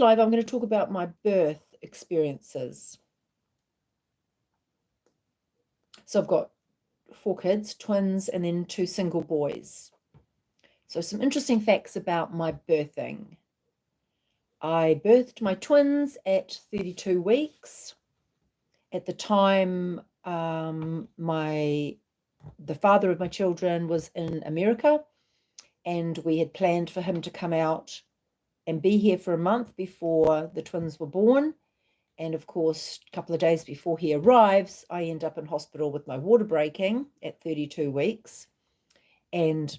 Live, I'm going to talk about my birth experiences. So I've got 4 kids, twins, and then 2 single boys. So some interesting facts about my birthing. I birthed my twins at 32 weeks. At the time, the father of my children was in America, and we had planned for him to come out and be here for a month before the twins were born. And of course, a couple of days before he arrives, I end up in hospital with my water breaking at 32 weeks. And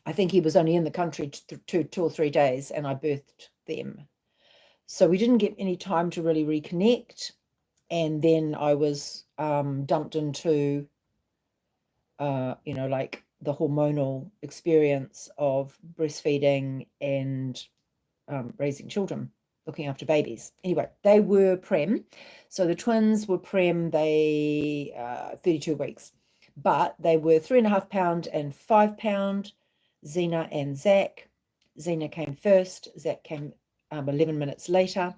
I think he was only in the country 2 or 3 days, and I birthed them. So we didn't get any time to really reconnect. And then I was dumped into, like the hormonal experience of breastfeeding and raising children, looking after babies. Anyway, they were prem. So the twins were prem, they 32 weeks, but they were 3.5 pound and 5 pound, Zena and Zach. Zena came first, Zach came 11 minutes later.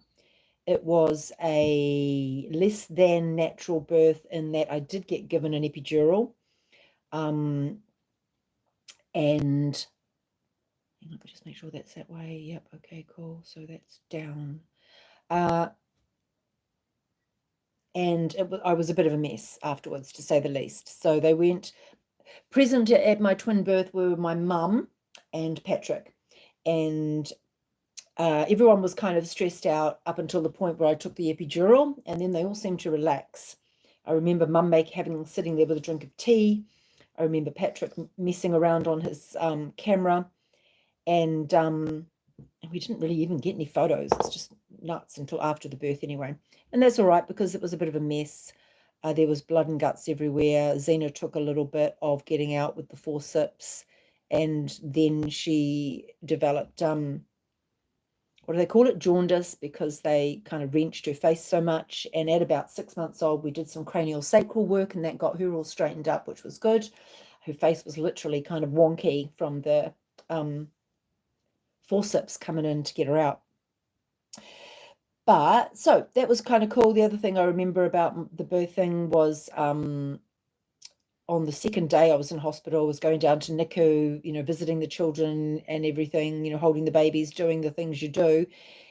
It was a less than natural birth in that I did get given an epidural. And let me just make sure that's that way. Yep, okay, cool. So that's down. And I was a bit of a mess afterwards, to say the least. So they went. Present at my twin birth were my mum and Patrick. And everyone was kind of stressed out up until the point where I took the epidural, and then they all seemed to relax. I remember mum sitting there with a drink of tea. I remember Patrick messing around on his camera, and we didn't really even get any photos. It's just nuts until after the birth anyway. And that's all right, because it was a bit of a mess. There was blood and guts everywhere. Zena took a little bit of getting out with the forceps, and then she developed, what do they call it? Jaundice, because they kind of wrenched her face so much. And at about 6 months old, we did some cranial sacral work, and that got her all straightened up, which was good. Her face was literally kind of wonky from the forceps coming in to get her out. But so that was kind of cool. The other thing I remember about the birthing was on the second day I was in hospital, I was going down to NICU, visiting the children and everything, holding the babies, doing the things you do.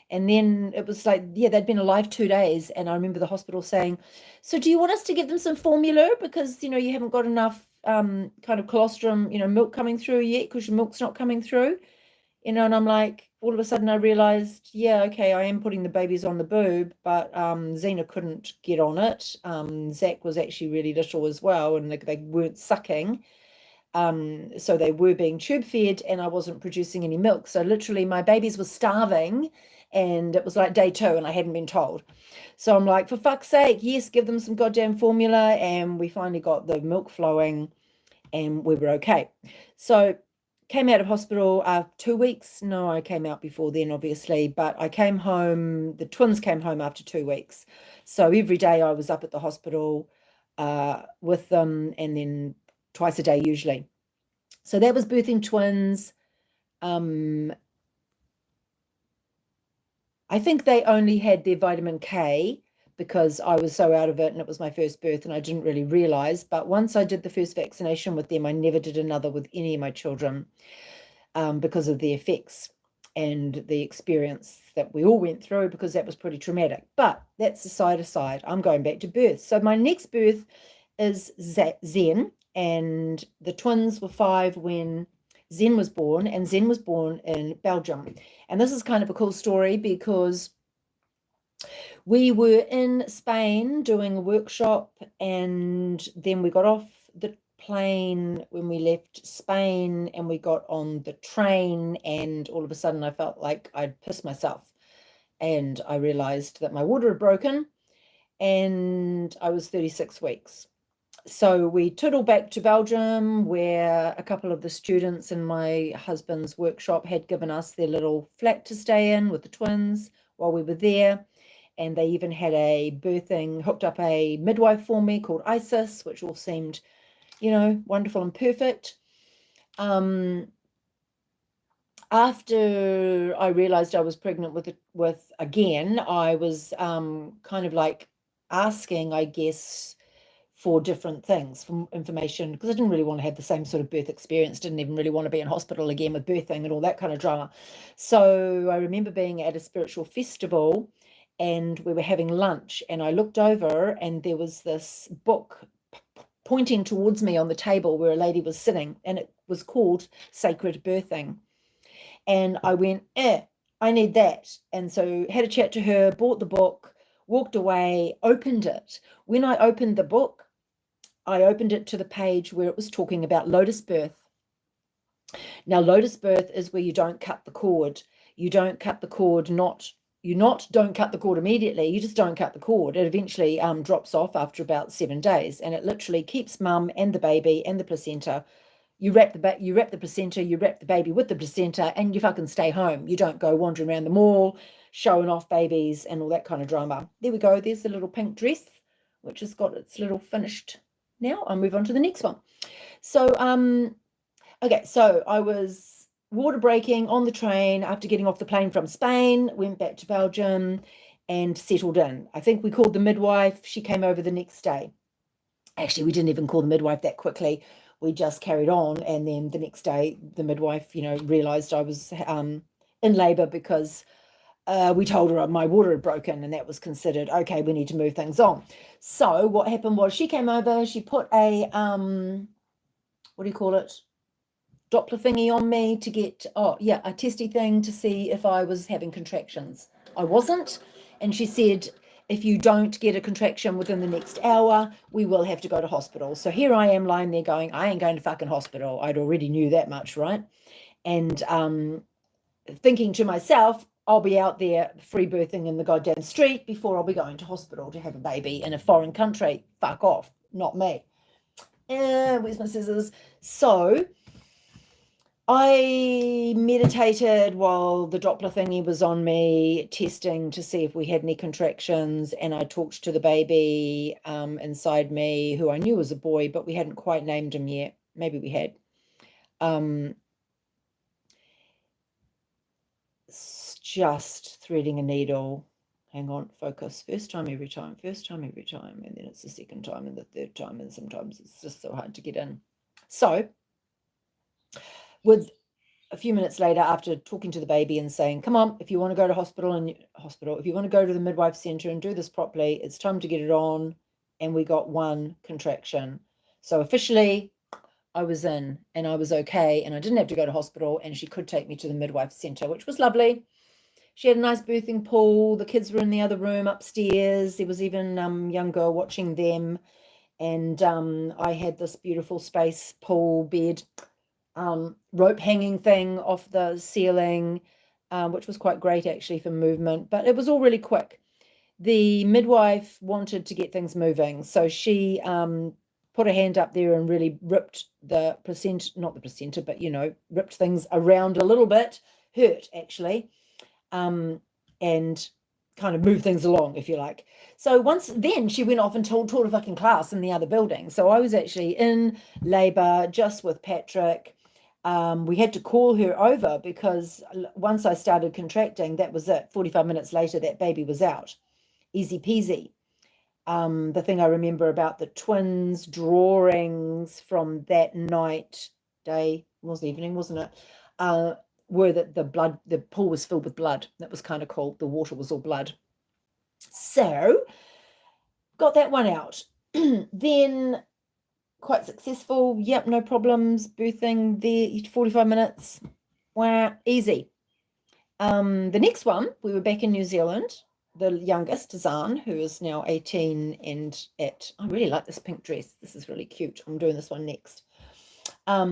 And then it was like, yeah, they'd been alive 2 days. And I remember the hospital saying, so do you want us to give them some formula? Because, you haven't got enough kind of colostrum, milk coming through yet, because your milk's not coming through. And I'm like, all of a sudden I realized, yeah, okay, I am putting the babies on the boob, but Zena couldn't get on it. Zach was actually really little as well, and they weren't sucking. So they were being tube fed, and I wasn't producing any milk. So literally my babies were starving, and it was like day 2, and I hadn't been told. So I'm like, for fuck's sake, yes, give them some goddamn formula. And we finally got the milk flowing, and we were okay. So came out of hospital 2 weeks. No, I came out before then, obviously, but I came home. The twins came home after 2 weeks. So every day I was up at the hospital with them, and then twice a day usually. So that was birthing twins. I think they only had their vitamin K because I was so out of it, and it was my first birth, and I didn't really realize. But once I did the first vaccination with them, I never did another with any of my children because of the effects and the experience that we all went through, because that was pretty traumatic. But that's aside. I'm going back to birth. So my next birth is Zen, and the twins were 5 when Zen was born, and Zen was born in Belgium. And this is kind of a cool story, because we were in Spain doing a workshop, and then we got off the plane when we left Spain, and we got on the train, and all of a sudden I felt like I'd pissed myself, and I realized that my water had broken, and I was 36 weeks. So we tootled back to Belgium, where a couple of the students in my husband's workshop had given us their little flat to stay in with the twins while we were there. And they even had hooked up a midwife for me called Isis, which all seemed, wonderful and perfect. after I realized I was pregnant with again, I was kind of like asking, I guess, for different things, for information, because I didn't really want to have the same sort of birth experience, didn't even really want to be in hospital again with birthing and all that kind of drama. So I remember being at a spiritual festival and we were having lunch, and I looked over and there was this book pointing towards me on the table where a lady was sitting, and it was called Sacred Birthing. And I went, I need that. And so had a chat to her, bought the book, walked away, opened it. When I opened the book, I opened it to the page where it was talking about lotus birth. Now, lotus birth is where you don't cut the cord. You don't cut the cord, don't cut the cord immediately. You just don't cut the cord. It eventually drops off after about 7 days, and it literally keeps mum and the baby and the placenta. You wrap the placenta, you wrap the baby with the placenta, and you fucking stay home. You don't go wandering around the mall, showing off babies and all that kind of drama. There we go. There's the little pink dress, which has got its little finished. Now I'll move on to the next one. So, okay, so I was water breaking on the train after getting off the plane from Spain, went back to Belgium and settled in. I think we called the midwife. She came over the next day. Actually, we didn't even call the midwife that quickly. We just carried on, and then the next day the midwife, realized I was in labor because we told her my water had broken, and that was considered okay, we need to move things on. So what happened was she came over, she put a what do you call it, Doppler thingy on me to get a testy thing to see if I was having contractions. I wasn't, and she said, if you don't get a contraction within the next hour, we will have to go to hospital. So here I am lying there going, I ain't going to fucking hospital. I'd already knew that much, right? And thinking to myself, I'll be out there free birthing in the goddamn street before I'll be going to hospital to have a baby in a foreign country. Fuck off, not me. Where's my scissors? So I meditated while the Doppler thingy was on me, testing to see if we had any contractions, and I talked to the baby inside me, who I knew was a boy, but we hadn't quite named him yet. Maybe we had. Just threading a needle. Hang on, focus. First time every time, and then it's the second time and the third time, and sometimes it's just so hard to get in. So with a few minutes later, after talking to the baby and saying, come on, if you want to go to hospital, if you want to go to the midwife center and do this properly, it's time to get it on. And we got one contraction. So officially I was in, and I was okay, and I didn't have to go to hospital, and she could take me to the midwife center, which was lovely. She had a nice birthing pool. The kids were in the other room upstairs. There was even a young girl watching them. And I had this beautiful space pool bed, rope hanging thing off the ceiling, which was quite great actually for movement, but it was all really quick. The midwife wanted to get things moving, so she put her hand up there and really ripped the placenta, not the placenta, but ripped things around a little bit, hurt actually, and kind of move things along, if you like. So then she went off and taught a fucking class in the other building. So I was actually in labor just with Patrick. We had to call her over because once I started contracting, that was it. 45 minutes later, that baby was out. Easy peasy. The thing I remember about the twins' drawings from that night, it was evening, wasn't it? Were that the pool was filled with blood. That was kind of cool. The water was all blood. So got that one out. Then quite successful. Yep, no problems. Birthing there, 45 minutes. Wow, easy. The next one, we were back in New Zealand. The youngest, Zan, who is now 18 and I really like this pink dress. This is really cute. I'm doing this one next. Oh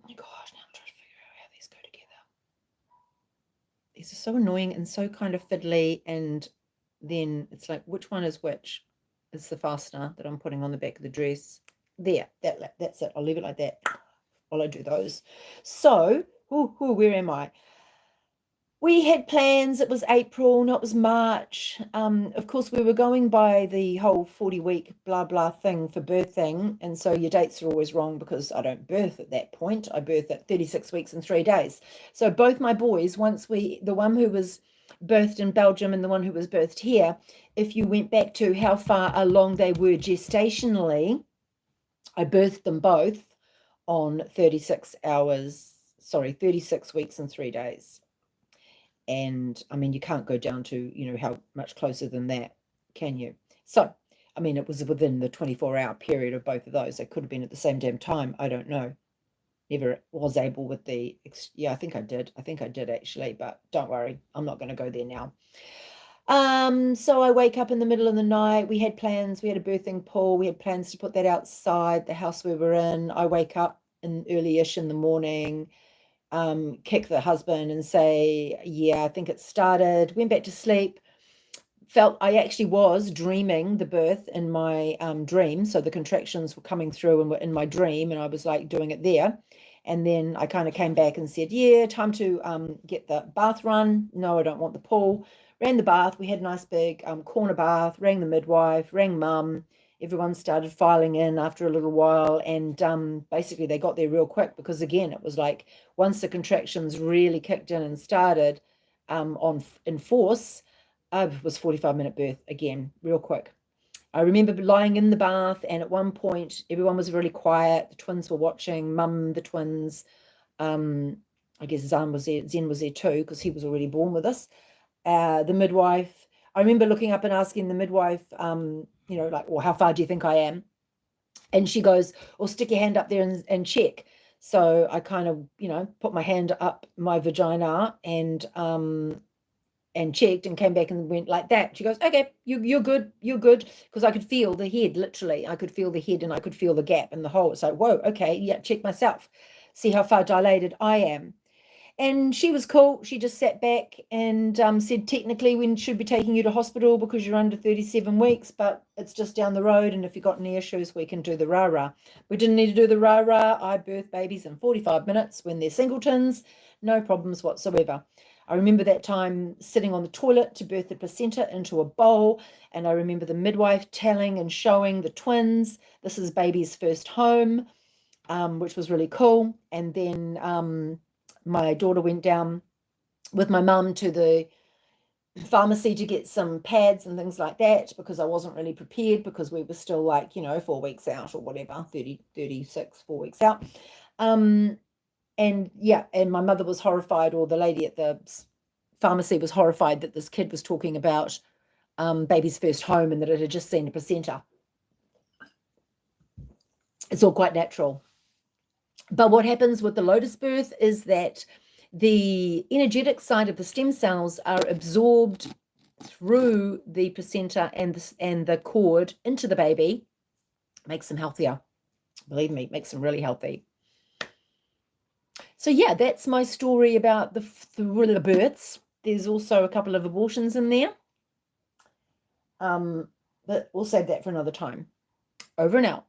my gosh, now I'm trying to figure out how these go together. These are so annoying and so kind of fiddly, and then it's like, which one is which? It's the fastener that I'm putting on the back of the dress. There, that's it. I'll leave it like that while I do those. So, where am I? We had plans. It was April, no, it was March. Of course, we were going by the whole 40-week blah blah thing for birthing, and so your dates are always wrong because I don't birth at that point. I birth at 36 weeks and 3 days. So both my boys, the one who was birthed in Belgium and the one who was birthed here, if you went back to how far along they were gestationally, I birthed them both on 36 weeks and 3 days. And I mean, you can't go down to, how much closer than that, can you? So, I mean, it was within the 24-hour period of both of those. It could have been at the same damn time. I don't know. Never was able with yeah, I think I did. I think I did actually, but don't worry. I'm not going to go there now. So I wake up in the middle of the night. We had plans. We had a birthing pool. We had plans to put that outside the house we were in. I wake up early-ish in the morning, kick the husband and say, yeah, I think it started. Went back to sleep. Felt I actually was dreaming the birth in my dream. So the contractions were coming through and were in my dream, and I was like doing it there. And then I kind of came back and said, yeah, time to get the bath run. No, I don't want the pool. Ran the bath. We had a nice big corner bath, rang the midwife, rang mum. Everyone started filing in after a little while. And basically they got there real quick because, again, it was like once the contractions really kicked in and started in force, it was 45-minute birth again, real quick. I remember lying in the bath, and at one point, everyone was really quiet. The twins were watching, mum, the twins. I guess Zen was there too, because he was already born with us. The midwife. I remember looking up and asking the midwife, like, well, how far do you think I am? And she goes, well, stick your hand up there and check. So I kind of, put my hand up my vagina and checked and came back and went like that. She goes, okay, you're good, because I could feel the head, literally. I could feel the head and I could feel the gap in the hole. So, whoa, okay, yeah, check myself, see how far dilated I am. And she was cool. She just sat back and said, technically, we should be taking you to hospital because you're under 37 weeks, but it's just down the road. And if you've got any issues, we can do the rah-rah. We didn't need to do the rah-rah. I birth babies in 45 minutes when they're singletons. No problems whatsoever. I remember that time sitting on the toilet to birth the placenta into a bowl. And I remember the midwife telling and showing the twins, this is baby's first home, which was really cool. And then my daughter went down with my mum to the pharmacy to get some pads and things like that, because I wasn't really prepared, because we were still like, 4 weeks out or whatever, 36, 4 weeks out. And yeah, and my mother was horrified, or the lady at the pharmacy was horrified that this kid was talking about baby's first home and that it had just seen a placenta. It's all quite natural. But what happens with the lotus birth is that the energetic side of the stem cells are absorbed through the placenta and the cord into the baby. Makes them healthier. Believe me, makes them really healthy. So yeah, that's my story about the births. There's also a couple of abortions in there. But we'll save that for another time. Over and out.